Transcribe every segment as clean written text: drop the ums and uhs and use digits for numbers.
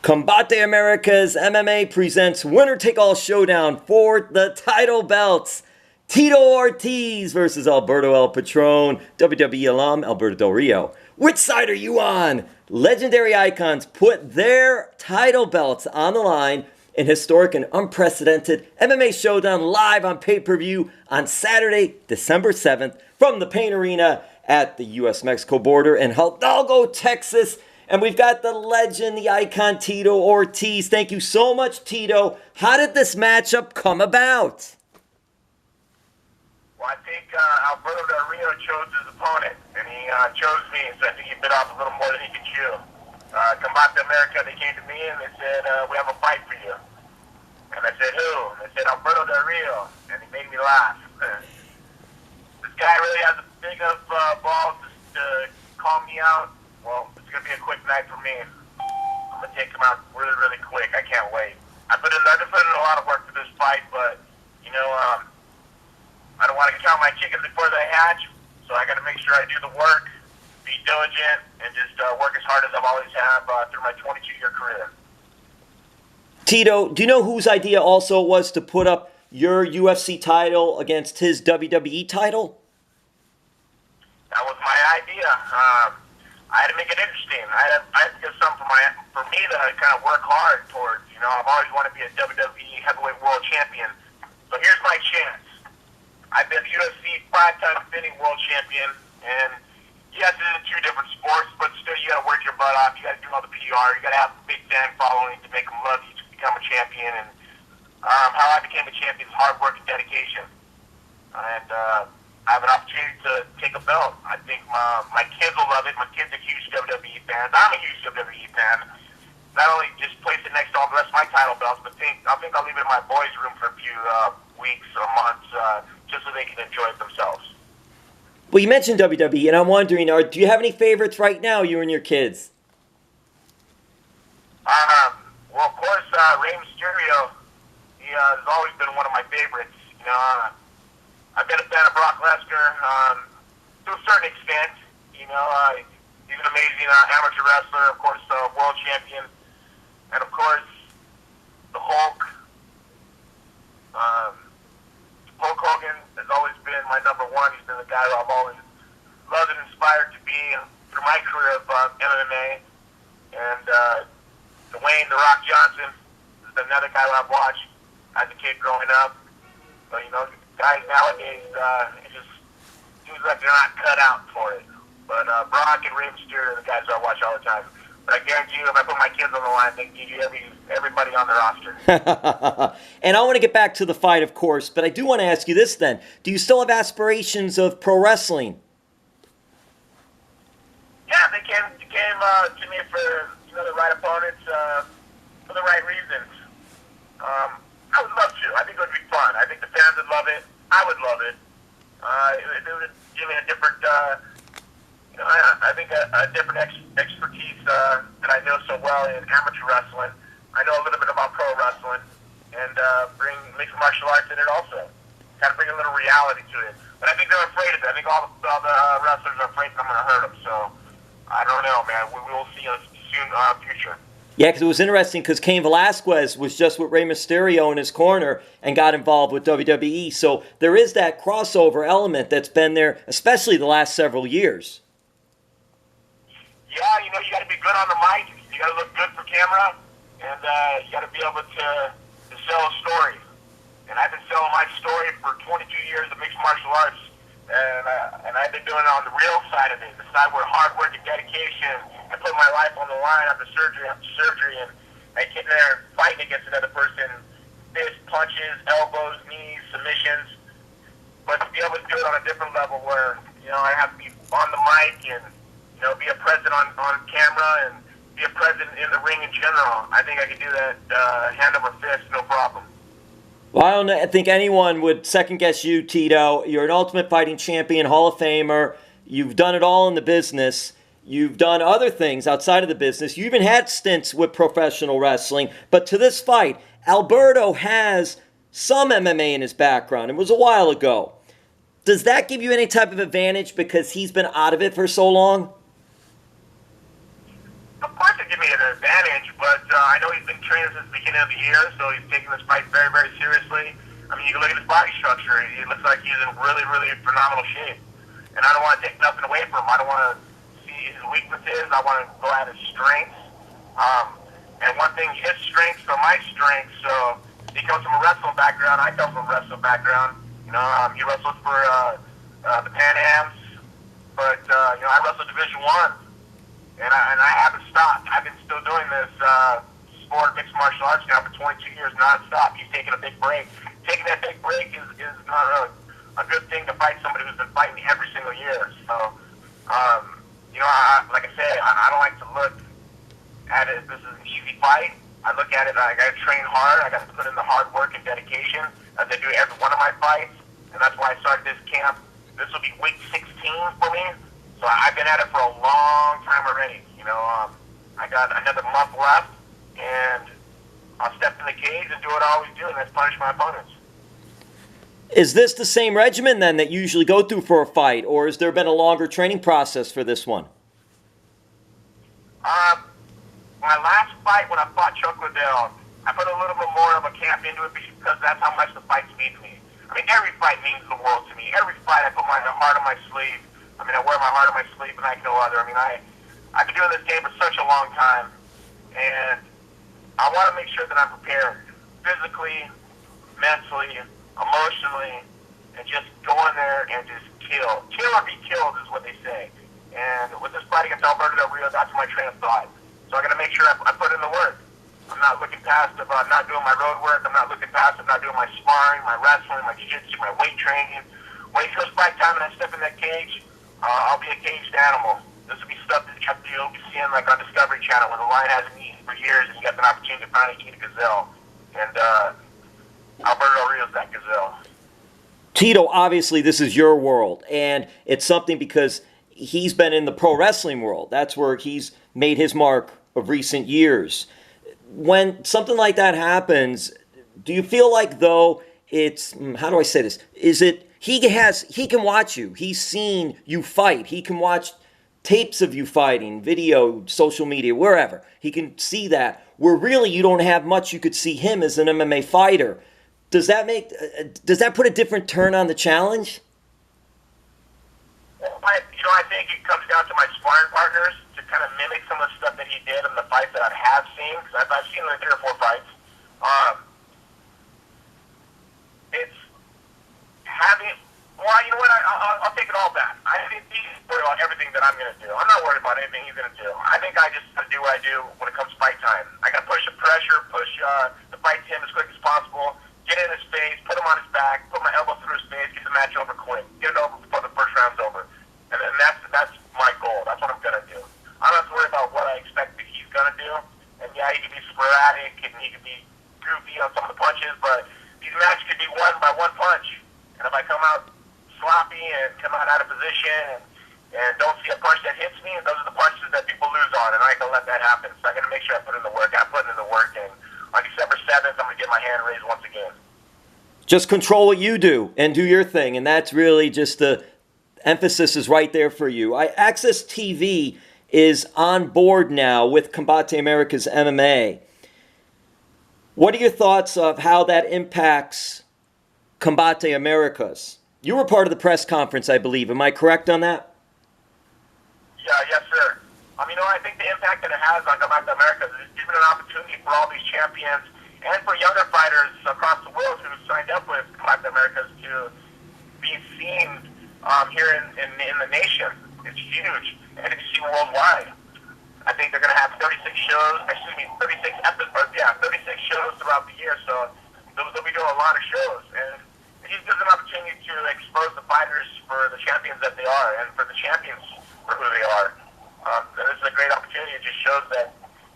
Combate Americas MMA presents winner-take-all showdown for the title belts. Tito Ortiz versus Alberto El Patron, WWE alum Alberto Del Rio. Which side are you on? Legendary icons put their title belts on the line in historic and unprecedented MMA showdown live on pay-per-view on Saturday, December 7th from the Pain Arena at the U.S.-Mexico border in Hidalgo, Texas. And we've got the legend, the icon, Tito Ortiz. Thank you so much, Tito. How did this matchup come about? Well, I think Alberto Del Rio chose his opponent, and he chose me, so I think he bit off a little more than he could chew. Combate America, they came to me and they said, we have a fight for you. And I said, who? And they said, Alberto Del Rio. And he made me laugh. This guy really has a big enough balls to call me out. Well, it's going to be a quick night for me. I'm going to take him out really, really quick. I can't wait. I've put in a lot of work for this fight, but, you know, I don't want to count my chickens before they hatch, so I got to make sure I do the work, be diligent, and just work as hard as I've always have through my 22-year career. Tito, do you know whose idea also was to put up your UFC title against his WWE title? That was my idea. I had to make it interesting. I had to get something for me to kind of work hard towards. You know, I've always wanted to be a WWE Heavyweight World Champion. So here's my chance. I've been UFC 5-time defending World Champion, and yes, it is two different sports, but still you got to work your butt off. You got to do all the PR. You got to have a big fan following to make them love you to become a champion. And how I became a champion is hard work and dedication. And I have an opportunity to take a belt. I think my kids will love it. My kids are huge WWE fans. I'm a huge WWE fan. Not only just place it next to all the rest of my title belts, but I think I'll leave it in my boys' room for a few weeks or months just so they can enjoy it themselves. Well, you mentioned WWE, and I'm wondering, do you have any favorites right now, you and your kids? Well, of course, Rey Mysterio. He has always been one of my favorites. You know, I've been a fan of Brock Lesnar to a certain extent. You know, he's an amazing amateur wrestler, of course, world champion. And, of course, the Hulk. Hulk Hogan has always been my number one. He's been the guy who I've always loved and inspired to be through my career of MMA. And Dwayne "The Rock" Johnson is another guy who I've watched as a kid growing up. But, you know, guys nowadays, it just seems like they're not cut out for it. But Brock and Rey Mysterio are the guys I watch all the time. But I guarantee you, if I put my kids on the line, they can give you everybody on the roster. And I want to get back to the fight, of course, but I do want to ask you this then. Do you still have aspirations of pro wrestling? Yeah, they came to me for, you know, the right opponents, for the right reasons. I would love to. I think it would be fun. I think the fans would love it. I would love it. It would give me a different, you know, I think a different expertise that I know so well in amateur wrestling. I know a little bit about pro wrestling, and bring mixed martial arts in it also. Kind of bring a little reality to it. But I think they're afraid of it. I think all the wrestlers are afraid that I'm going to hurt them. So I don't know, man. We will see in the soon future. Yeah, because it was interesting because Cain Velasquez was just with Rey Mysterio in his corner and got involved with WWE. So there is that crossover element that's been there, especially the last several years. Yeah, you know, you got to be good on the mic. You got to look good for camera, and you got to be able to sell a story. And I've been selling my story for 22 years of mixed martial arts, and I've been doing it on the real side of it, the side where hard work and dedication. I put my life on the line after surgery, and I get there and fighting against another person, fist, punches, elbows, knees, submissions. But to be able to do it on a different level where, you know, I have to be on the mic and, you know, be a present on camera and be a present in the ring in general. I think I can do that hand over fist, no problem. Well, I don't think anyone would second-guess you, Tito. You're an Ultimate Fighting Champion, Hall of Famer. You've done it all in the business. You've done other things outside of the business. You even had stints with professional wrestling. But to this fight, Alberto has some MMA in his background. It was a while ago. Does that give you any type of advantage because he's been out of it for so long? Of course it to give me an advantage, but I know he's been training since the beginning of the year, so he's taking this fight very, very seriously. I mean, you can look at his body structure. He looks like he's in really, really phenomenal shape. And I don't want to take nothing away from him. I don't want to see his weaknesses. I want to go at his strengths. And one thing, his strengths are my strengths. So he comes from a wrestling background. I come from a wrestling background. You know, he wrestled for the Pan Ams, but you know, I wrestled Division I, and I haven't stopped. I've been still doing this sport, mixed martial arts now for 22 years nonstop. He's taking a big break. Taking that big break is not a good thing to fight somebody who's been fighting every single year. So, you know, like I said, I don't like to look at it. This is an easy fight. I look at it. I got to train hard. I got to put in the hard work and dedication as I do every one of my fights, and that's why I started this camp. This will be week 16 for me, so I've been at it for a long time already. You know, I got another month left, and I'll step in the cage and do what I always do, and that's punish my opponents. Is this the same regimen then that you usually go through for a fight, or has there been a longer training process for this one? My last fight when I fought Chuck Liddell, I put a little bit more of a camp into it because that's how much the fights mean to me. I mean, every fight means the world to me. Every fight I put my heart on my sleeve. I mean, I wear my heart on my sleeve like no other. I mean, I've been doing this game for such a long time, and I want to make sure that I'm prepared physically, mentally, emotionally, and just go in there and just kill. Kill or be killed is what they say. And with this fight against Alberto Del Rio, that's my train of thought. So I got to make sure I put in the work. I'm not looking past about not doing my road work. I'm not looking past not doing my sparring, my wrestling, my jiu-jitsu, my weight training. When it comes fight time and I step in that cage, I'll be a caged animal. This will be stuff that you'll be seeing like on Discovery Channel when the lion hasn't eaten for years and you got an opportunity to finally eat a gazelle. And Alberto Del Rio's that gazelle. Tito, obviously this is your world, and it's something because he's been in the pro wrestling world. That's where he's made his mark of recent years. When something like that happens, do you feel like, though, it's, how do I say this? Is it, he can watch you. He's seen you fight. He can watch tapes of you fighting, video, social media, wherever. He can see that. Where really you don't have much, you could see him as an MMA fighter. Does that put a different turn on the challenge? I think it comes down to my sparring partners to kind of mimic some of the stuff that he did in the fights that I have seen, because I've seen like 3 or 4 fights. It's having, well, you know what, I'll take it all back. I think he's worried about everything that I'm going to do. I'm not worried about anything he's going to do. I think I just got to do what I do when it comes to fight time. I got to push the pressure, push the fight to him as quick as possible, get in his face, put him on his back, put my elbow through his face, get the match over quick, get it over before the first round's over. And that's my goal. That's what I'm going to do. I'm not worried about what I expect that he's going to do. And yeah, he can be sporadic and he can be goofy on some of the punches, but these matches could be won by one punch. And if I come out sloppy and come out of position and don't see a punch that hits me, those are the punches that people lose on, and I can let that happen. So I got to make sure I put in the work. I'm putting in the work, and on December 7th, I'm going to get my hand raised once again. Just control what you do and do your thing, and that's really just the emphasis is right there for you. Access TV is on board now with Combate Americas MMA. What are your thoughts of how that impacts Combate Americas? You were part of the press conference, I believe. Am I correct on that? Yeah, yes, sir. I think the impact that it has on Combate Americas is giving an opportunity for all these champions and for younger fighters across the world who signed up with Combate Americas to be seen here in the nation. It's huge, and it's seen worldwide. I think they're going to have 36 shows throughout the year, so they'll be doing a lot of shows, and it just gives an opportunity to expose the fighters for the champions that they are, and for the champions for who they are. And this is a great opportunity. It just shows that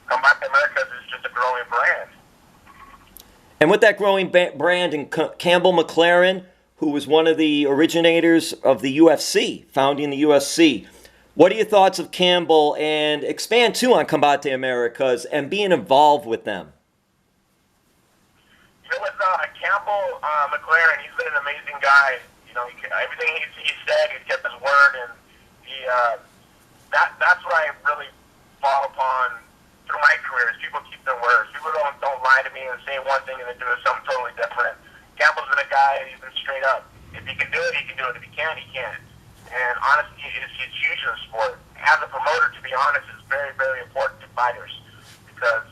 Combate Americas is just a growing brand. And with that growing brand, and Campbell McLaren, who was one of the originators of the UFC, founding the UFC. What are your thoughts of Campbell, and expand too on Combate Americas and being involved with them? With Campbell McLaren, he's been an amazing guy. Everything he said, he kept his word, and that's what I really fall upon me and say one thing and then do something totally different. Campbell's been a guy, he's been straight up. If he can do it, he can do it. If he can't, he can't. And honestly, it's huge in the sport. As a promoter, to be honest, is very, very important to fighters because,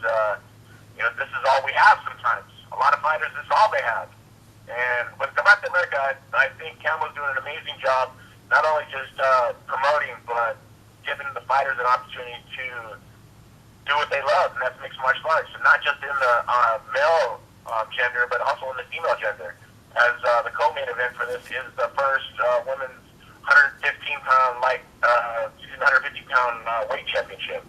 this is all we have sometimes. A lot of fighters, this is all they have. And with Combate America, I think Campbell's doing an amazing job, not only just promoting, but giving the fighters an opportunity to do what they love, and that's mixed martial arts. And not just in the male gender, but also in the female gender. As the co-main event for this is the first women's 115-pound 150-pound weight championship.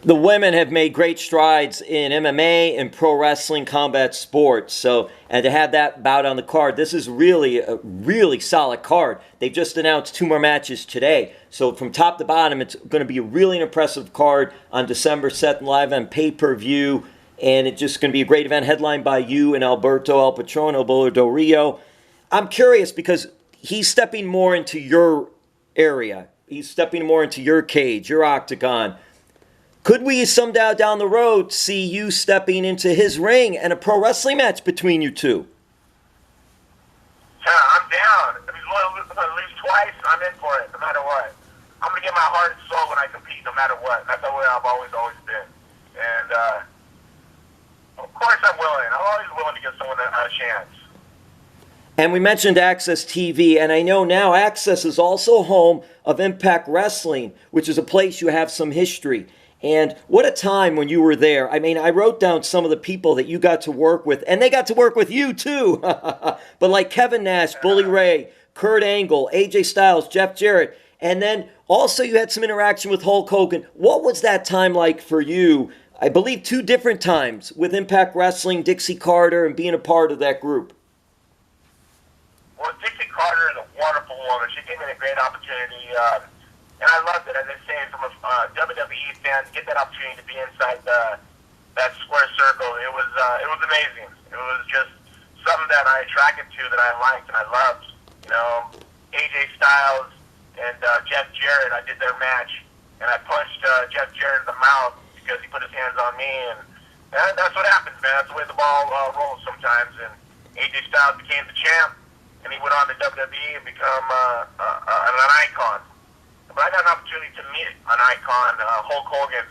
The women have made great strides in MMA and pro wrestling combat sports. And to have that bout on the card, this is really a really solid card. They've just announced 2 more matches today. So from top to bottom, it's going to be a really impressive card on December 7th live on pay-per-view. And it's just going to be a great event headlined by you and Alberto El Patron, Alberto Del Rio. I'm curious because he's stepping more into your area. He's stepping more into your cage, your octagon. Could we someday down the road see you stepping into his ring and a pro wrestling match between you two? Yeah, I'm down. If he's willing to lose twice, I'm in for it, no matter what. I'm going to give my heart and soul when I compete, no matter what. That's the way I've always been. And, of course I'm willing. I'm always willing to give someone a chance. And we mentioned Access TV, and I know now Access is also home of Impact Wrestling, which is a place you have some history. And what a time when you were there. I mean, I wrote down some of the people that you got to work with, and they got to work with you too. But like Kevin Nash, Bully Ray, Kurt Angle, AJ Styles, Jeff Jarrett, and then also you had some interaction with Hulk Hogan. What was that time like for you? I believe 2 different times with Impact Wrestling, Dixie Carter, and being a part of that group. Well, Dixie Carter is a wonderful woman. She gave me a great opportunity, and I loved it. As I say, from a WWE fan, to get that opportunity to be inside that square circle, it was amazing. It was just something that I attracted to, that I liked and I loved. AJ Styles and Jeff Jarrett, I did their match, and I punched Jeff Jarrett in the mouth because he put his hands on me, and that's what happens, man. That's the way the ball rolls sometimes. And AJ Styles became the champ, and he went on to WWE and become an icon. But I got an opportunity to meet an icon, Hulk Hogan.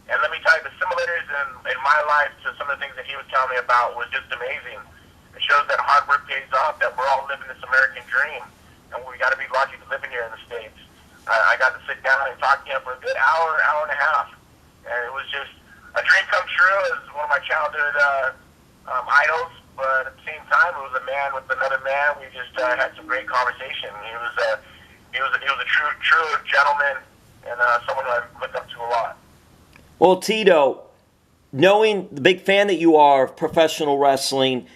And let me tell you, the similarities in my life to some of the things that he was telling me about was just amazing. It shows that hard work pays off, that we're all living this American dream, and we got to be lucky to live in here in the States. I got to sit down and talk to him for a good hour and a half. And it was just a dream come true. It was one of my childhood idols. But at the same time, it was a man with another man. We just had some great conversation. He was a true gentleman, and someone who I looked up to a lot. Well, Tito, knowing the big fan that you are of professional wrestling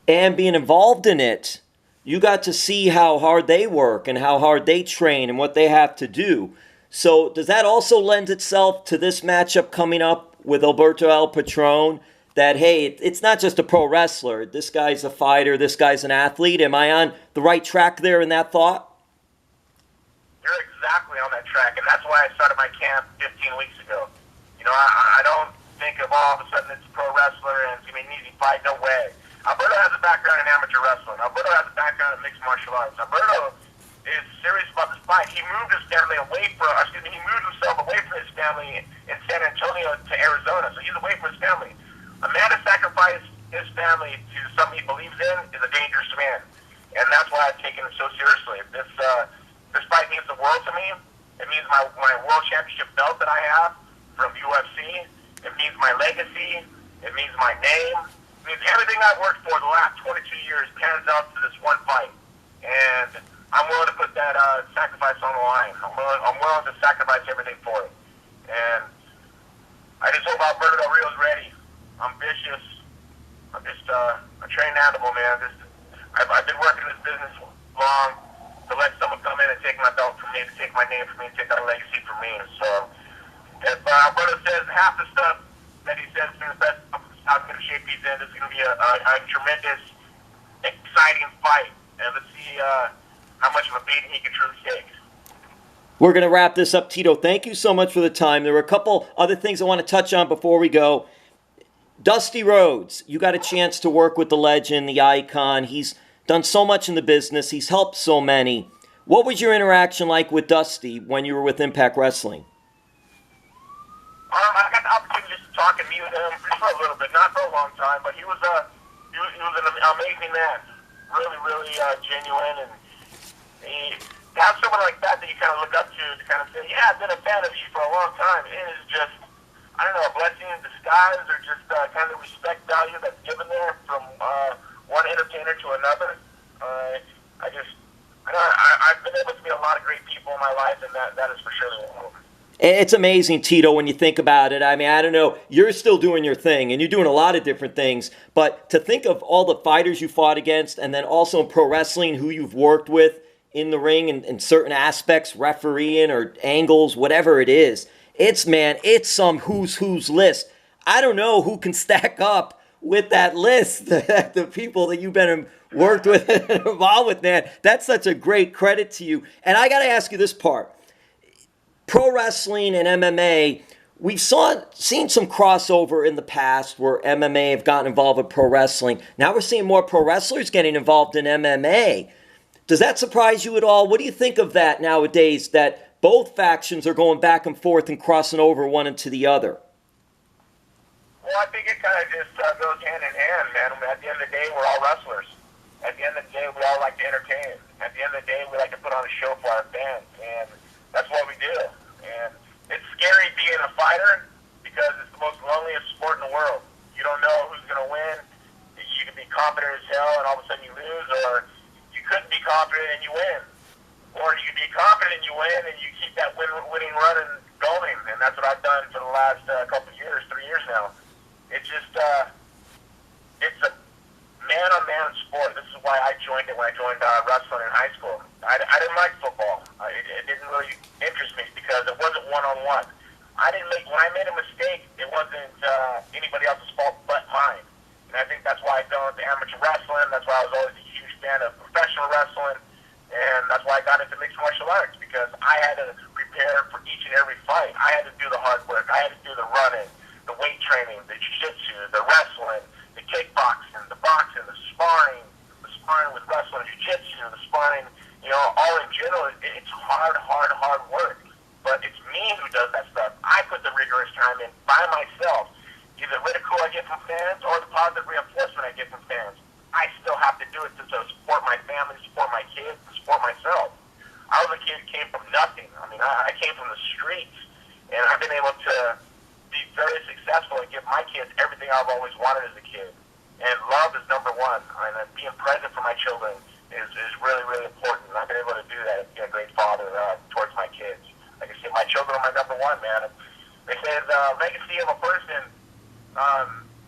and being involved in it, you got to see how hard they work and how hard they train and what they have to do. So does that also lend itself to this matchup coming up with Alberto El Patron? That, hey, it's not just a pro wrestler. This guy's a fighter. This guy's an athlete. Am I on the right track there in that thought? You're exactly on that track, and that's why I started my camp 15 weeks ago. I don't think of all of a sudden it's a pro wrestler and it's going to be an easy fight. No way. Alberto has a background in amateur wrestling. Alberto has a background in mixed martial arts. Alberto is serious about this fight. He moved his family he moved himself away from his family in San Antonio to Arizona, so he's away from his family. A man to sacrifice his family to something he believes in is a dangerous man, and that's why I've taken it so seriously. This fight means the world to me. It means my world championship belt that I have from UFC. It means my legacy. It means my name. It means everything I've worked for the last 22 years pans out to this one fight, and I'm willing to put that sacrifice on the line. I'm willing to sacrifice everything for it, and I just hope Alberto Del Rio is ready. I'm vicious. I'm just a trained animal, man. I've been working in this business long to let someone come in and take my belt from me, to take my name from me, to take that legacy from me. So if Alberto says half the stuff that he says is the best how good a shape he's in, it's going to be a tremendous, exciting fight. And let's see how much of a beating he can truly take. We're going to wrap this up, Tito. Thank you so much for the time. There were a couple other things I want to touch on before we go. Dusty Rhodes, you got a chance to work with the legend, the icon. He's done so much in the business. He's helped so many. What was your interaction like with Dusty when you were with Impact Wrestling? I got the opportunity just to talk and meet with him for a little bit, not for a long time, but he was an amazing man, really, really genuine, and to have someone like that you kind of look up to kind of say, yeah, I've been a fan of you for a long time. It is just, I don't know, a blessing in disguise, or just kind of respect value that's given there from one entertainer to another. I've been able to meet a lot of great people in my life, and that is for sure one of them. It's amazing, Tito, when you think about it. I mean, I don't know, you're still doing your thing, and you're doing a lot of different things, but to think of all the fighters you fought against, and then also in pro wrestling, who you've worked with in the ring in certain aspects, refereeing or angles, whatever it is, it's some who's list. I don't know who can stack up with that list, the people that you've been worked with and involved with, man. That's such a great credit to you. And I got to ask you this part. Pro wrestling and MMA, we've seen some crossover in the past where MMA have gotten involved with pro wrestling. Now we're seeing more pro wrestlers getting involved in MMA. Does that surprise you at all? What do you think of that nowadays, that both factions are going back and forth and crossing over one into the other? Well, I think it kind of just goes hand in hand, man. At the end of the day, we're all wrestlers. At the end of the day, we all like to entertain. At the end of the day, we like to put on a show for our fans, and that's what we do. And it's scary being a fighter because it's the most loneliest sport in the world. You don't know who's going to win. You can be confident as hell, and all of a sudden you lose, or you couldn't be confident and you win. Or you can be confident and you win, and you keep that winning run and going. And that's what I've done for the last couple of years, 3 years now. It's just, it's a man-on-man sport. This is why I joined it when I joined wrestling in high school. I didn't like football. It didn't really interest me because it wasn't one-on-one. When I made a mistake, it wasn't anybody else's fault but mine. And I think that's why I fell into amateur wrestling. That's why I was always a huge fan of professional wrestling. And that's why I got into mixed martial arts, because I had to prepare for each and every fight. I had to do the hard work. I had to do the running, the weight training, the jiu-jitsu, the wrestling, the kickboxing, the boxing, the sparring with wrestling, jiu-jitsu, the sparring, all in general. It's hard work. But it's me who does that stuff. I put the rigorous time in by myself. Either ridicule I get from fans or the positive reinforcement I get from fans. I still have to do it to support my family, support my kids, support myself. I was a kid who came from nothing. I mean, I came from the streets, and I've been able to be very successful and give my kids everything I've always wanted as a kid. And love is number one. And being present for my children is really, really important. And I've been able to do that and be a great father towards my kids. Like I said, my children are my number one, man. They say the legacy of a person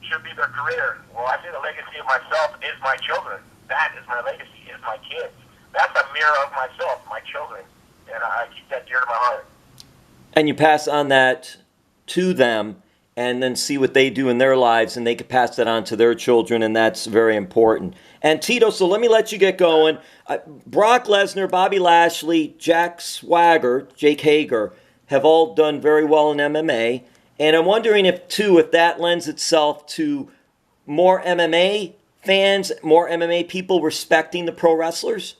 should be their career. Well, I say the legacy of myself is my children. That is my legacy, is my kids. That's a mirror of myself, my children. And I keep that dear to my heart. And you pass on that to them and then see what they do in their lives, and they can pass that on to their children, and that's very important. And Tito, so let me let you get going. Brock Lesnar, Bobby Lashley, Jack Swagger, Jake Hager have all done very well in MMA. And I'm wondering if that lends itself to more MMA fans, more MMA people respecting the pro wrestlers?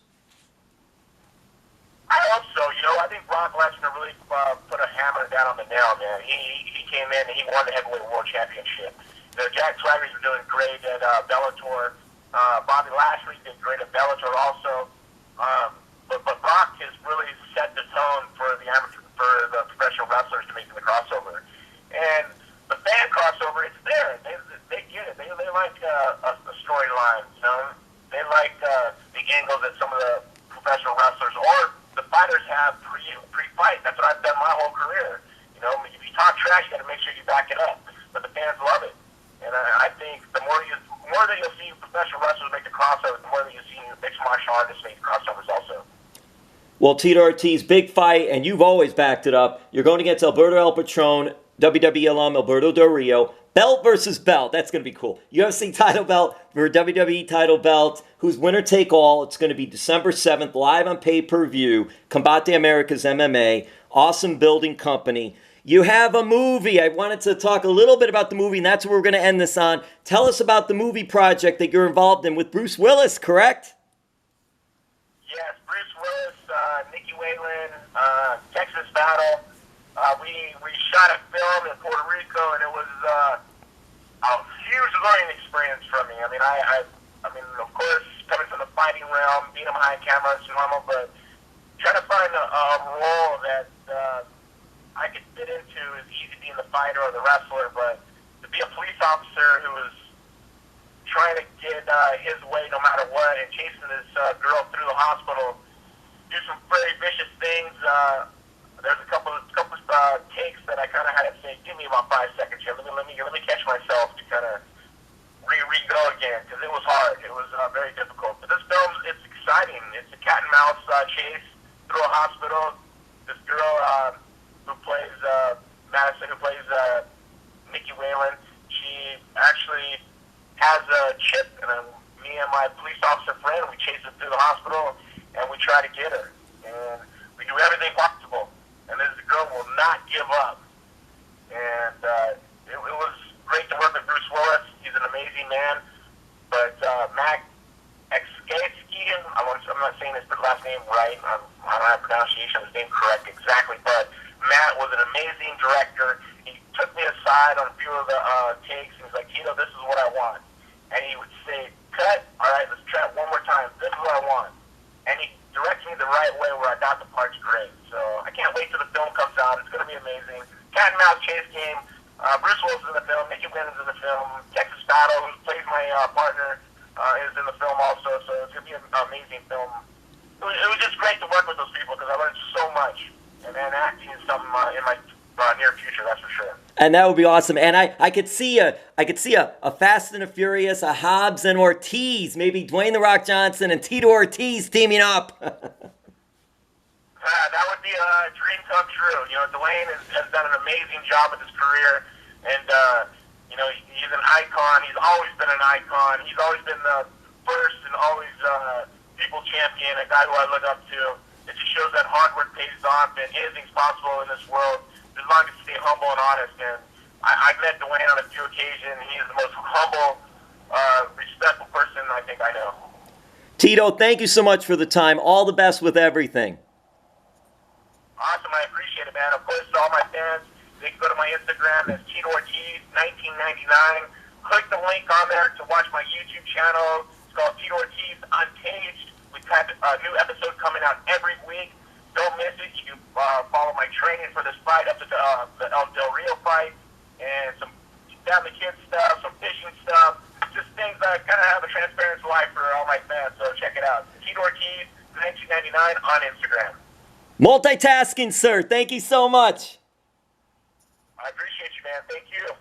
I hope so. I think Brock Lesnar really put a hammer down on the nail, man. He came in and he won the heavyweight world championship. Jack Swagger's been doing great at Bellator. Bobby Lashley did great at Bellator also. But Brock has really set the tone for the professional wrestlers to make the crossover. And the fan crossover, it's there. They get it. They like a storyline, They like the angles that some of the professional wrestlers or the fighters have pre-fight. That's what I've done my whole career. If you talk trash, you got to make sure you back it up. But the fans love it. And I think the more that you'll see professional wrestlers make the crossover, the more that you'll see mixed martial artists make the crossovers also. Well, Tito Ortiz, big fight, and you've always backed it up. You're going against Alberto El Patron, WWE alum Alberto Del Rio. Belt versus belt. That's going to be cool. UFC title belt for WWE title belt. Who's winner take all. It's going to be December 7th, live on pay-per-view. Combate Americas MMA. Awesome building company. You have a movie. I wanted to talk a little bit about the movie, and that's what we're going to end this on. Tell us about the movie project that you're involved in with Bruce Willis, correct? Yes, Bruce Willis, Nikki Whalen, Texas Battle. We shot a film in Puerto Rico, and it was a huge learning experience for me. I mean, of course, coming from the fighting realm, being behind camera is normal, but trying to find a role that I could fit into is easy being the fighter or the wrestler, but to be a police officer who was trying to get his way no matter what and chasing this girl through the hospital, do some very vicious things. There's a couple takes that I kind of had to say, give me about 5 seconds here. Let me catch myself to kind of re-go again, because it was hard. It was very difficult. But this film, it's exciting. It's a cat and mouse chase through a hospital. This girl who plays Madison, who plays Nikki Whalen, she actually has a chip, and me and my police officer friend, we chase her through the hospital, and we try to get her. And we do everything possible. And this girl will not give up. And it was great to work with Bruce Willis. He's an amazing man. But Mac Exkatskian, I'm not saying his last name right. I don't have pronunciation of his name correct exactly. But Matt was an amazing director. He took me aside on a few of the takes. And he's like, Tito, this is what I want. And he would say, cut. All right, let's try it one more time. This is what I want. And he directs me the right way where I got the parts great. So I can't wait till the film comes out. It's going to be amazing. Cat and mouse chase game. Bruce Willis is in the film. Nikki Whalen's in the film. Texas Battle, who plays my partner, is in the film also. So it's going to be an amazing film. It was just great to work with those people because I learned so much. And then acting is something in my near future, that's for sure. And that would be awesome. And I could see a Fast and the Furious, a Hobbs and Ortiz, maybe Dwayne The Rock Johnson and Tito Ortiz teaming up. That would be a dream come true. You know, Dwayne has done an amazing job with his career, and you know, he's an icon. He's always been an icon. He's always been the first and always people champion, a guy who I look up to. It just shows that hard work pays off, and anything's possible in this world as long as you stay humble and honest. And I've met Dwayne on a few occasions. He's the most humble, respectful person I think I know. Tito, thank you so much for the time. All the best with everything. Awesome, I appreciate it, man. Of course, to all my fans, they can go to my Instagram. That's Tito Ortiz 1999. Click the link on there to watch my YouTube channel. It's called Tito Ortiz Uncaged. We've got a new episode coming out every week. Don't miss it. You can follow my training for this fight up to the Del Rio fight, and some family kid stuff, some fishing stuff, just things that kind of have a transparent life for all my fans. So check it out. Tito Ortiz 1999 on Instagram. Multitasking, sir. Thank you so much. I appreciate you, man. Thank you.